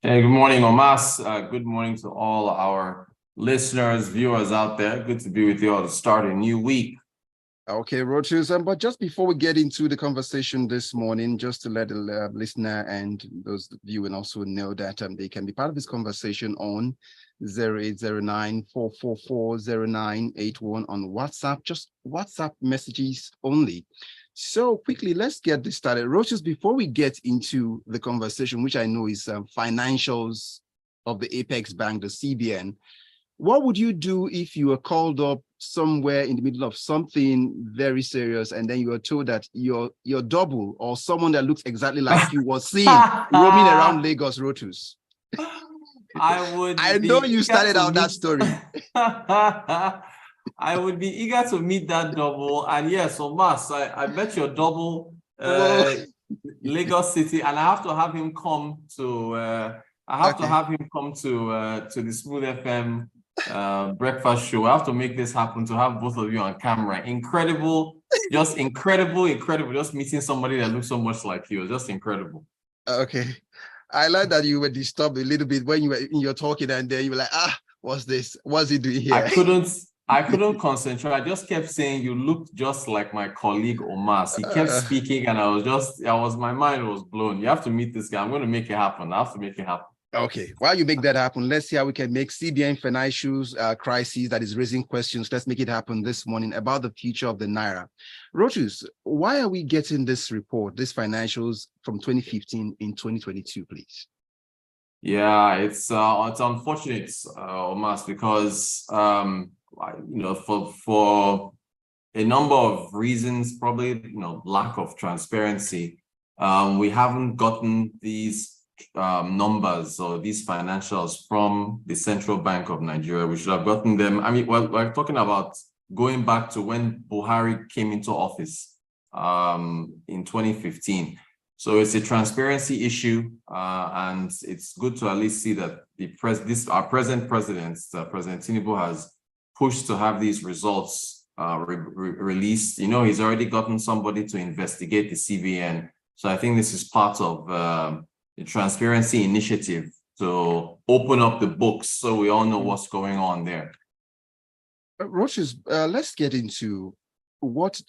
Hey, good morning, Omas. Good morning to all our listeners, viewers out there. Good to be with you all to start a new week. Okay, Rotus. But just before we get into the conversation this morning, just to let the listener and those viewing also know that they can be part of this conversation on 0809-444-0981 on WhatsApp, just WhatsApp messages only. So quickly, let's get this started. Rotus, before we get into the conversation, which I know is financials of the Apex Bank, the CBN, what would you do if you were called up somewhere in the middle of something very serious and then you were told that your double or someone that looks exactly like you was seen roaming around Lagos, Rotus? I know you started out that story. I would be eager to meet that double. And yes, Omas, I bet your double Lagos City, and I have to have him come to the Smooth FM breakfast show. I have to make this happen to have both of you on camera. Incredible, just incredible, just meeting somebody that looks so much like you. Just incredible. Okay. I like that you were disturbed a little bit when you were in your talking, and then you were like, what's this? What's he doing here? I couldn't concentrate. I just kept saying, you look just like my colleague Omas. He kept speaking, and my mind was blown. You have to meet this guy. I'm going to make it happen. I have to make it happen. Okay, while you make that happen, let's see how we can make CBN financials crisis that is raising questions. Let's make it happen this morning about the future of the Naira. Rotus, why are we getting this report, this financials from 2015 in 2022, please? Yeah, it's unfortunate, Omas, because for a number of reasons, probably lack of transparency. We haven't gotten these numbers or these financials from the Central Bank of Nigeria. We should have gotten them. I mean, we're talking about going back to when Buhari came into office in 2015. So it's a transparency issue, and it's good to at least see that our present president, President Tinubu, has pushed to have these results released. He's already gotten somebody to investigate the CBN. So I think this is part of the transparency initiative to open up the books so we all know what's going on there. Rotus, let's get into what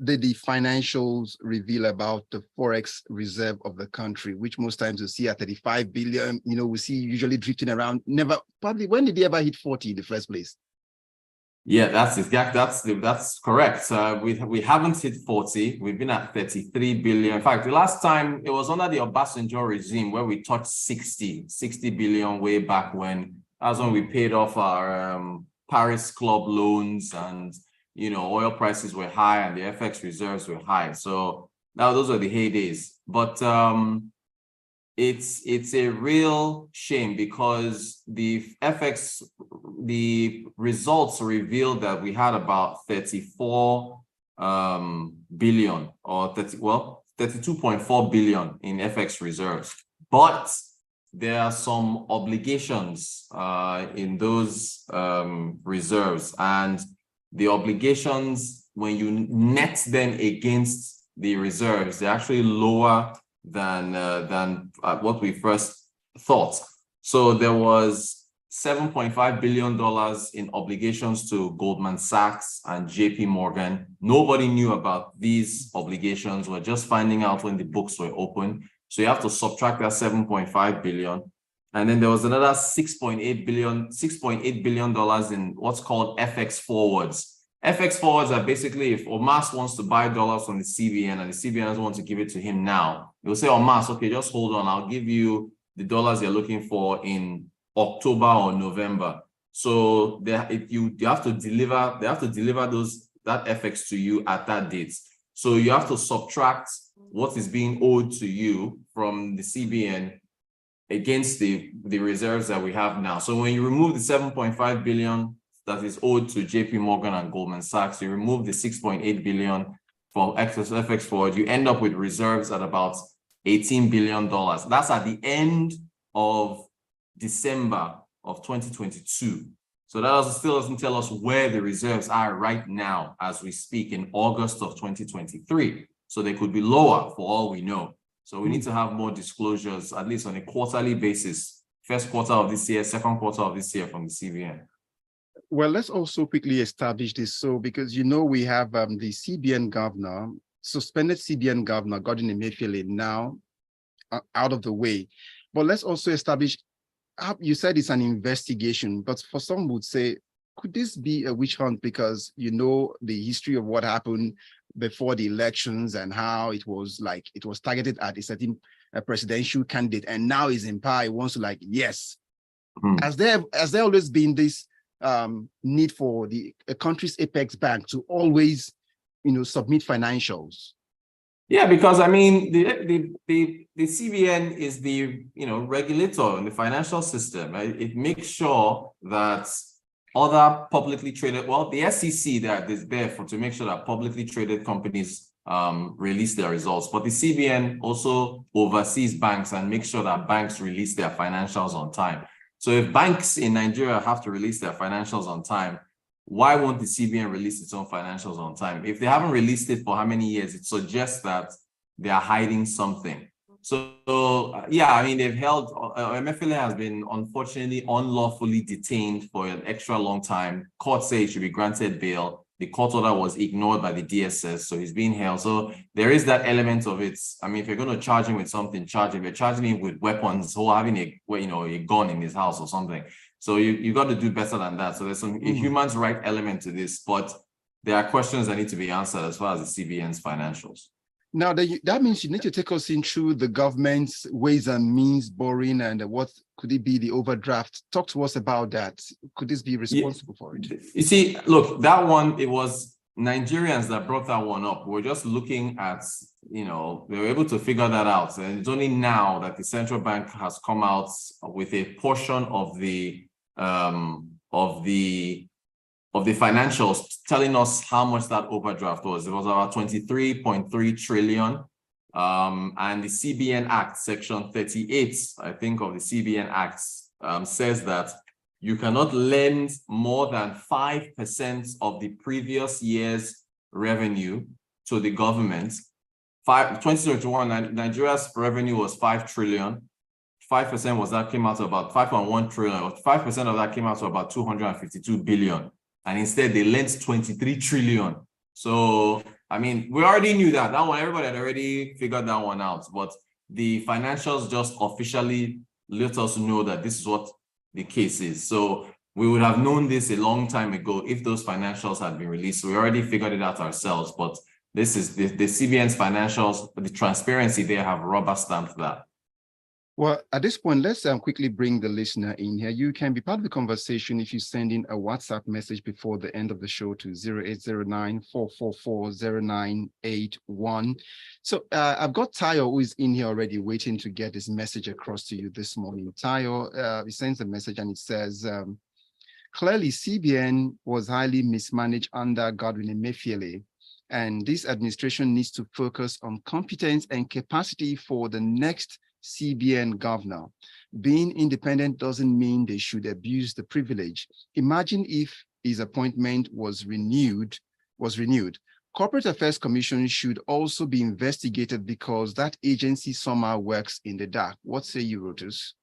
did the financials reveal about the Forex Reserve of the country, which most times you see at 35 billion, we see usually drifting around. When did they ever hit 40 in the first place? Yeah, that's correct. We haven't hit 40. We've been at 33 billion. In fact, the last time it was under the Obasanjo regime where we touched 60 billion way back when. That's when we paid off our Paris Club loans, and oil prices were high and the FX reserves were high. So now those are the heydays. But it's a real shame because the results revealed that we had about 34 billion or 32.4 billion in FX reserves. But there are some obligations in those reserves, and the obligations, when you net them against the reserves, they're actually lower than what we first thought. So there was $7.5 billion in obligations to Goldman Sachs and JP Morgan. Nobody knew about these obligations. We're just finding out when the books were open. So you have to subtract that 7.5 billion. And then there was another $6.8 billion in what's called FX forwards. FX forwards are basically if Omas wants to buy dollars from the CBN and the CBN doesn't want to give it to him now, he'll say, Omas, okay, just hold on. I'll give you the dollars you're looking for in October or November. So they have to deliver that FX to you at that date. So you have to subtract what is being owed to you from the CBN against the reserves that we have now. So when you remove the 7.5 billion that is owed to JP Morgan and Goldman Sachs, you remove the 6.8 billion from excess FX forward, you end up with reserves at about $18 billion. That's at the end of December of 2022. So that still doesn't tell us where the reserves are right now as we speak in August of 2023. So they could be lower for all we know. So we need to have more disclosures, at least on a quarterly basis, first quarter of this year, second quarter of this year from the CBN. Well, let's also quickly establish this. So, because we have the CBN governor, suspended CBN governor, Godwin Emefiele, now out of the way. But let's also establish, you said it's an investigation, but for some would say, could this be a witch hunt? Because the history of what happened before the elections and how it was targeted at a certain presidential candidate, and now he's in power, he wants to yes. Has there always been this need for a country's apex bank to always submit financials? Yeah, because I mean the CBN is the regulator in the financial system. Right? It makes sure that other publicly traded, the SEC that is there to make sure that publicly traded companies release their results, but the CBN also oversees banks and makes sure that banks release their financials on time. So if banks in Nigeria have to release their financials on time, why won't the CBN release its own financials on time? If they haven't released it for how many years, it suggests that they are hiding something. So yeah, I mean, they've held, Emefiele has been unfortunately unlawfully detained for an extra long time. Court say he should be granted bail. The court order was ignored by the DSS, so he's being held. So there is that element of it. I mean, if you're going to charge him with something, charge him. If you're charging him with weapons or having a gun in his house or something. So you got to do better than that. So there's a human rights element to this, but there are questions that need to be answered as far as the CBN's financials. Now, that means you need to take us into the government's ways and means borrowing, and what could it be, the overdraft? Talk to us about that. Could this be responsible for it? You see, look, that one, it was Nigerians that brought that one up. We're just looking at, they were able to figure that out. And it's only now that the central bank has come out with a portion of the financials telling us how much that overdraft was. It was about 23.3 trillion. And the CBN Act, Section 38, I think, of the CBN Act says that you cannot lend more than 5% of the previous year's revenue to the government. 2021, Nigeria's revenue was 5 trillion. 5% was that came out to about 5.1 trillion. 5% of that came out to about 252 billion. And instead they lent 23 trillion. So, I mean, we already knew that one, everybody had already figured that one out, but the financials just officially let us know that this is what the case is. So we would have known this a long time ago if those financials had been released. We already figured it out ourselves, but this is the CBN's financials, the transparency, they have rubber stamped that. Well, at this point, let's quickly bring the listener in here. You can be part of the conversation if you send in a WhatsApp message before the end of the show to 0809-444-0981. So I've got Tayo, who is in here already waiting to get this message across to you this morning. Tayo, he sends a message and it says, clearly CBN was highly mismanaged under Godwin Emefiele, and this administration needs to focus on competence and capacity for the next CBN governor. Being independent doesn't mean they should abuse the privilege. Imagine if his appointment was renewed. Corporate Affairs Commission should also be investigated because that agency somehow works in the dark. What say you, Rotus?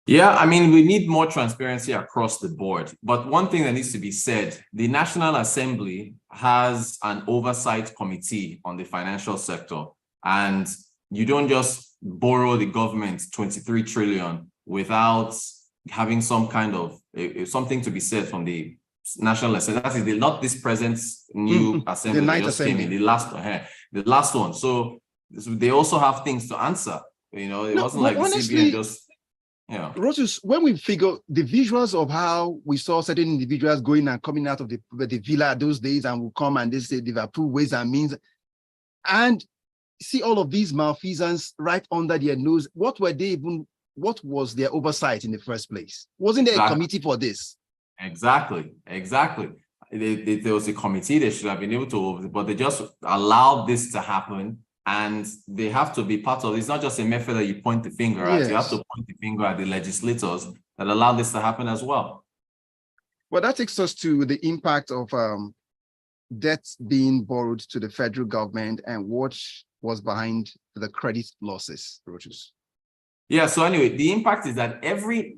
Yeah, I mean, we need more transparency across the board. But one thing that needs to be said, the National Assembly has an oversight committee on the financial sector, and you don't just borrow the government 23 trillion without having some kind of something to be said from the National Assembly. That is not this present new assembly that just came in, the last one. So they also have things to answer. It wasn't like honestly, the CBN just. Yeah. Rotus, when we figure the visuals of how we saw certain individuals going and coming out of the villa those days and will come and they say they've approved ways and means, and see all of these malfeasance right under their nose, what was their oversight in the first place? Wasn't there a committee for this? Exactly. There was a committee, they should have been able to, but they just allowed this to happen. And they have to be part of it. It's not just a method that you point the finger at. Yes. You have to point the finger at the legislators that allowed this to happen as well. Well, that takes us to the impact of debts being borrowed to the federal government and what was behind the credit losses, Rotus? Yeah, so anyway, the impact is that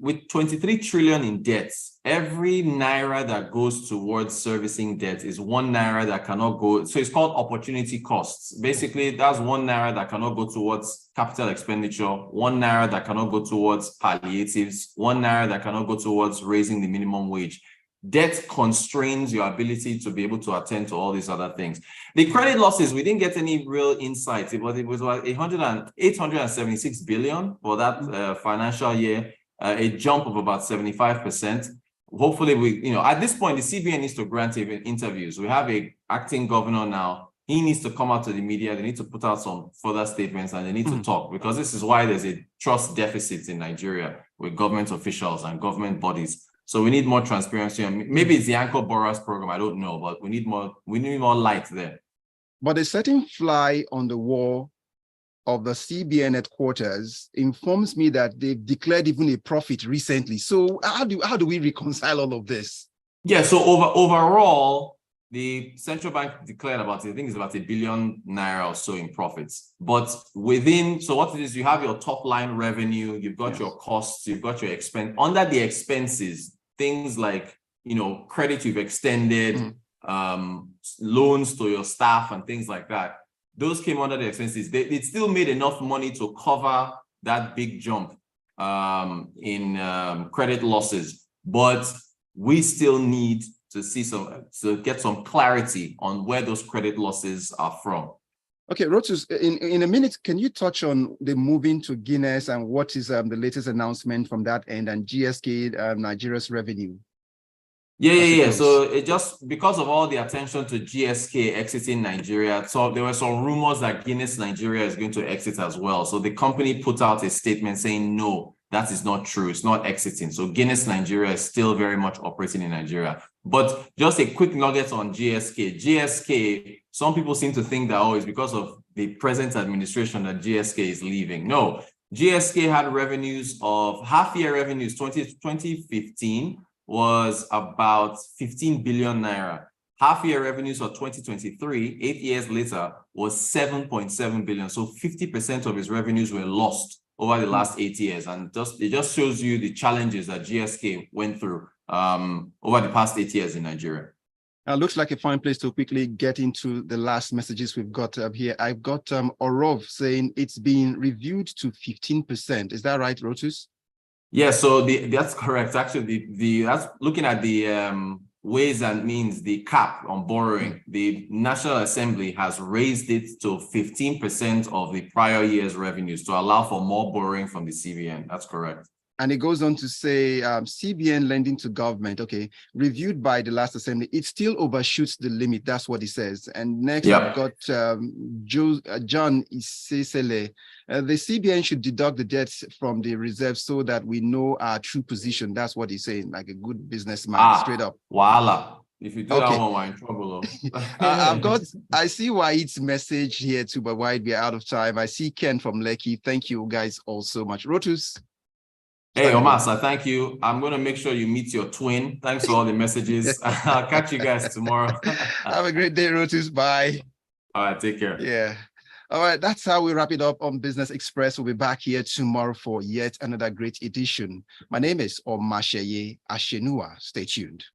with 23 trillion in debts, every Naira that goes towards servicing debt is 1 Naira that cannot go. So it's called opportunity costs. Basically, that's 1 Naira that cannot go towards capital expenditure, 1 Naira that cannot go towards palliatives, 1 Naira that cannot go towards raising the minimum wage. Debt constrains your ability to be able to attend to all these other things. The credit losses, we didn't get any real insight. It was 876 billion for that financial year, a jump of about 75%. Hopefully, at this point, the CBN needs to grant interviews. We have an acting governor now. He needs to come out to the media. They need to put out some further statements and they need to talk, because this is why there's a trust deficit in Nigeria with government officials and government bodies. So we need more transparency. And maybe it's the Anchor Borrowers program. I don't know, but we need more light there. But a certain fly on the wall of the CBN headquarters informs me that they've declared even a profit recently. So how do we reconcile all of this? Yeah, so overall, the central bank declared I think it's about 1 billion Naira or so in profits. But so what it is, you have your top line revenue, you've got your costs, you've got your expense. Under the expenses, things like, credit you've extended, loans to your staff and things like that. Those came under the expenses. It still made enough money to cover that big jump in credit losses. But we still need to get some clarity on where those credit losses are from. Okay, Rotus, in a minute, can you touch on the moving to Guinness and what is the latest announcement from that end, and GSK, Nigeria's revenue? Yeah. So it just, because of all the attention to GSK exiting Nigeria, so there were some rumors that Guinness Nigeria is going to exit as well. So the company put out a statement saying, no, that is not true. It's not exiting. So Guinness Nigeria is still very much operating in Nigeria. But just a quick nugget on GSK. GSK, some people seem to think that, it's because of the present administration that GSK is leaving. No, GSK had revenues of half-year revenues. 2015 was about 15 billion Naira. Half-year revenues for 2023, 8 years later, was 7.7 billion. So 50% of its revenues were lost over the last 8 years. And it just shows you the challenges that GSK went through over the past 8 years in Nigeria. Looks like a fine place to quickly get into the last messages we've got up here. I've got Orov saying it's been reviewed to 15%. Is that right, Rotus? Yeah, so that's correct. Actually, that's looking at the ways and means, the cap on borrowing. The National Assembly has raised it to 15% of the prior year's revenues to allow for more borrowing from the CBN. That's correct. And it goes on to say CBN lending to government, reviewed by the last assembly, it still overshoots the limit. That's what it says. And next, we've got John Isesele. The CBN should deduct the debts from the reserve so that we know our true position. That's what he's saying, like a good businessman, straight up. Voila. If you do that one, we're in trouble. I see Waid's message here too, but Waid, we're out of time. I see Ken from Lekki. Thank you guys all so much. Rotus. Hey, Omatseye, thank you. I'm going to make sure you meet your twin. Thanks for all the messages. I'll catch you guys tomorrow. Have a great day, Rotus. Bye. All right, take care. Yeah. All right, that's how we wrap it up on Business Express. We'll be back here tomorrow for yet another great edition. My name is Omatseye Atsenuwa. Stay tuned.